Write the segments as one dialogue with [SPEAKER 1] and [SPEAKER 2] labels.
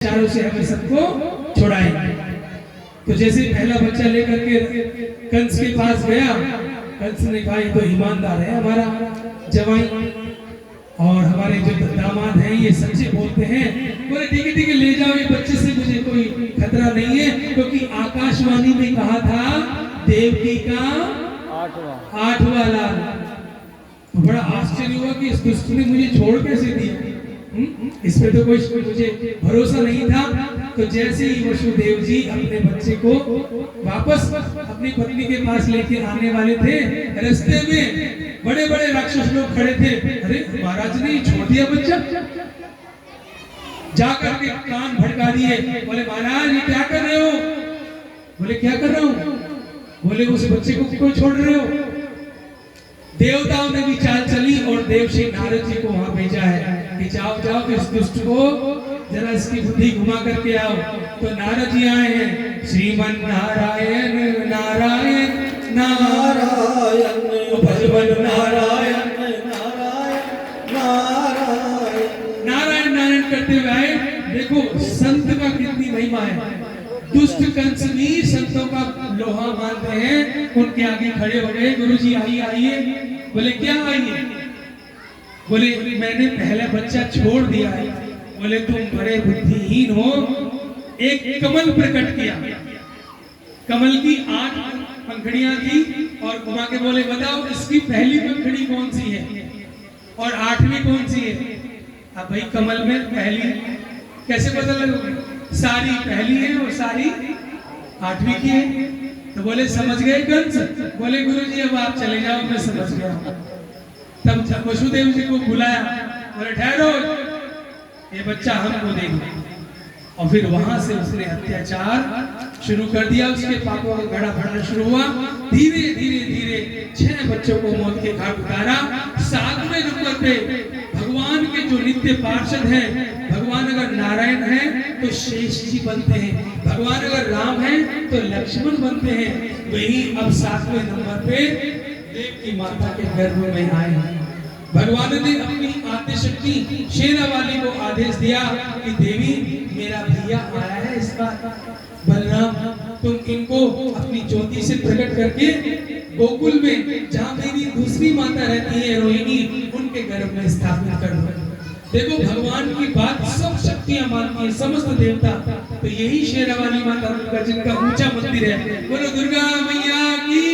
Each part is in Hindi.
[SPEAKER 1] चारों से हमें सबको छुड़ाएंगे। तो जैसे पहला बच्चा लेकर के कंस के पास गया, कंस ने कहा ये तो ईमानदार है हमारा जवाई, और हमारे जो दामाद हैं ये सच्चे बोलते हैं। बोले ठीक है ले जाओ, ये बच्चे से मुझे कोई खतरा नहीं है, क्योंकि आकाशवाणी में कहा था देवकी का आठवां लाल। तो बड़ा आश्चर्य हुआ कि इस दुष्ट ने मुझे छोड़ कैसे दिया, इस पे तो कोई मुझे भरोसा नहीं था। तो जैसे ही वसुदेव जी अपने बच्चे को वापस अपनी पत्नी के पास लेके आने वाले थे, रास्ते में बड़े बड़े राक्षस लोग खड़े थे। अरे महाराज ने छोड़ दिया बच्चा, जाकर के कान भड़का दिए। बोले महाराज ये क्या कर रहे हो? बोले क्या कर रहा हूँ? बोले उस बच्चे को क्यों छोड़ रहे हो? देवताओं ने भी चाल चली और देवश्री नारद जी को वहां भेजा है कि जाओ जाओ इस दुष्ट को जरा इसकी बुद्धि घुमा करके आओ। तो नारद जी आए हैं, श्रीमन नारायण नारायण नारायण भजवन नारायण नारायण नारायण नारायण नारायण करते हुए आए। देखो संत का कितनी महिमा है। दुष्ट कंस भी संतों का लोहा मानते हैं, उनके आगे खड़े हो गए। गुरुजी आइए आइए। बोले क्या आइए? बोले मैंने पहला बच्चा छोड़ दिया है। बोले तुम बड़े बुद्धिहीन हो। एक कमल प्रकट किया, कमल की 8 पंखुड़ियां थी और घुमा के बोले बताओ इसकी पहली पंखुड़ी कौन सी है और 8वीं कौन सी है? अब भाई कमल में पहली कैसे पता लगेगा? सारी पहली है और सारी 8वीं की है। तो बोले समझ गए कंस? बोले गुरुजी अब आप चले जाओ, मैं समझ गया। तब वसुदेव जी को बुलाया, बोले ठहरो ये बच्चा हमको देंगे। और फिर वहां से उसने अत्याचार शुरू कर दिया, उसके पापों का घड़ा भरना शुरू हुआ। धीरे धीरे धीरे 6 बच्चों को मौत के घाट उतारा। 7वें नंबर पे भगवान के जो नित्य पार्षद हैं, भगवान अगर नारायण हैं तो शेष जी बनते हैं, भगवान अगर राम हैं तो लक्ष्मण बनते हैं। वही अब 7वें नंबर पे देव की माता के गर्भ में आए। भगवान ने अपनी आद्य शक्ति शेरा वाली को आदेश दिया कि देवी मेरा भैया आया है इस बार बलराम, तुम इनको अपनी ज्योति से प्रकट करके गोकुल में जहाँ मेरी दूसरी माता रहती है रोहिणी, उनके गर्भ में स्थापित कर दो। देखो भगवान की बात सब शक्तियां मानती है, समस्त देवता। तो यही शेरा वाली माता दुर्गा जिनका ऊंचा मंदिर है। बोलो दुर्गा मैया की।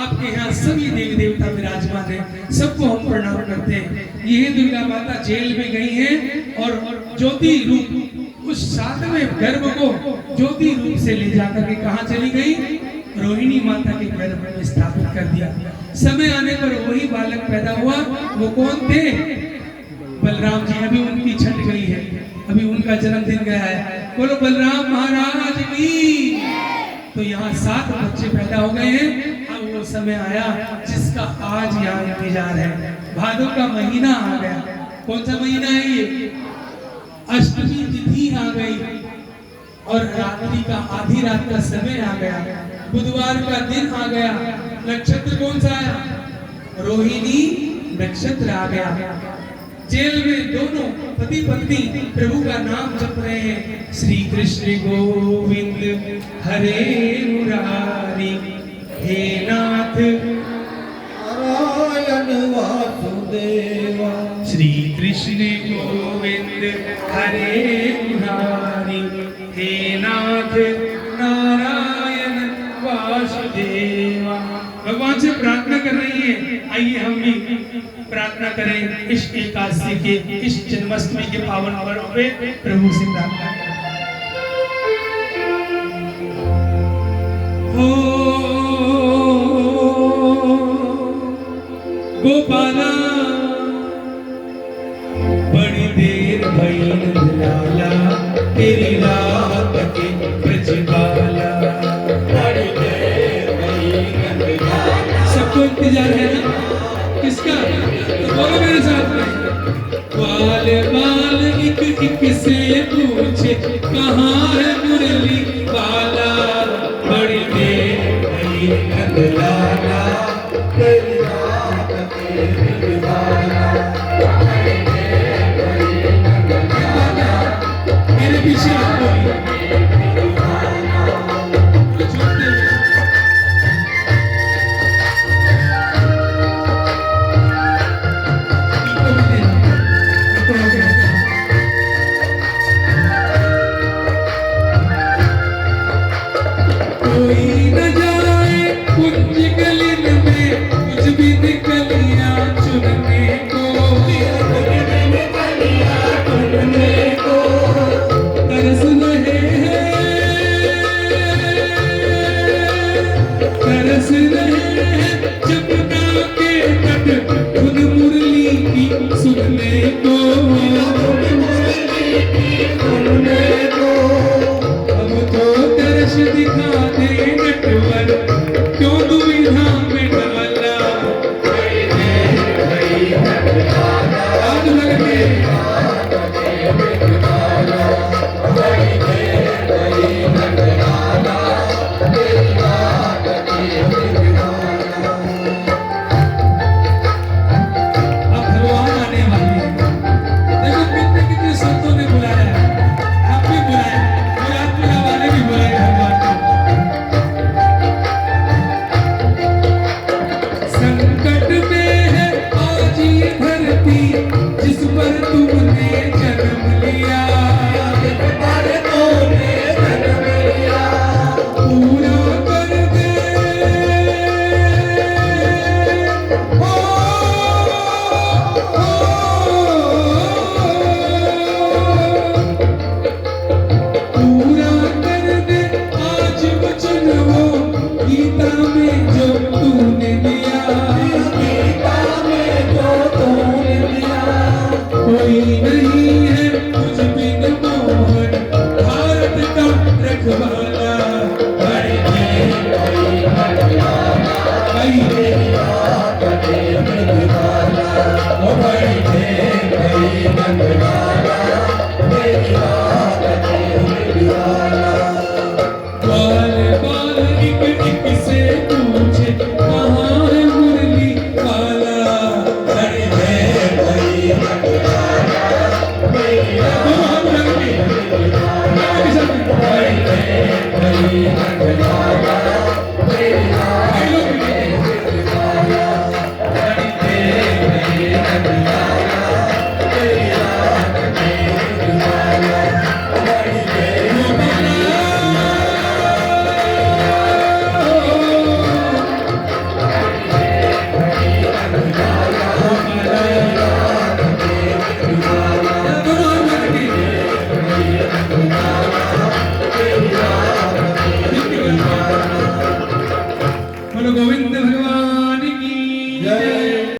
[SPEAKER 1] आपके यहाँ सभी देवी देवता विराजमान हैं, सबको हम प्रणाम करते हैं। यही दुर्गा माता जेल में गई हैं और ज्योति रूप उस 7वें गर्भ को ज्योति रूप से ले जाकर के कहाँ चली गई? रोहिणी माता के गर्भ में स्थापित कर दिया। समय आने पर वही बालक पैदा हुआ। वो कौन थे? बलराम जी। अभी उनकी छठ गई है, अभी उनका जन्मदिन गया है। बोलो बलराम महाराज की। तो यहाँ 7 बच्चे पैदा हो गए हैं। अब वो समय आया जिसका आज यहाँ इंतजार है। भादो का महीना आ गया। कौन सा महीना है ये? अष्टमी तिथि आ गई और रात्रि का आधी रात का समय आ गया। बुधवार का दिन आ गया। नक्षत्र कौन सा आया? रोहिणी नक्षत्र आ गया। जेल में दोनों पति पत्नी प्रभु का नाम जप रहे हैं। श्री कृष्ण गोविंद हरे मुरारी, हे नाथ नारायण वासुदेवा। श्री कृष्ण गोविंद हरे मुरारी, हे नाथ नारायण वासुदेवा। भगवान से प्रार्थना कर रही है। आइए हम भी प्रार्थना करें इस एकादशी के, इस जन्माष्टमी के पावन पर्व पे प्रभु से प्रार्थना करें। गोपाला बड़ी देर भइल लाला, तेरी रात के ब्रजबाला। बड़ी देर भइल लाला। सबको इंतजार है ना? किसका? तो बोलो मेरे साथ में। बाल बाल एक एक से पूछे कहाँ है मुरली वाला। बड़ी देर भइल लाला, तेरी रात के ब्रजबाला। बड़ी देर भइल लाला, पीछे झुकते हुए इनको भी देना, इनको हो गया। कोई न जाए कुंज गलिन में कुछ भी निकलियां चुनने को, तरस रहे हैं जमुना के तट धुन मुरली की सुनने को। अब तो दर्श दिखा दे नटवर, क्यों दुविधा में डाला। आग लग गई जिस पर तुमने जन्म लिया, पूरा कर दे पूरा कर दे आज वचन वो गीता में जो तूने लिया। कोई नहीं है मुझ बिन मोहन भारत का रखवाला। भाई बाल बाल एक एक से पूछे कहाँ है मुरली वाला। बोलो गोविंद भगवान की जय।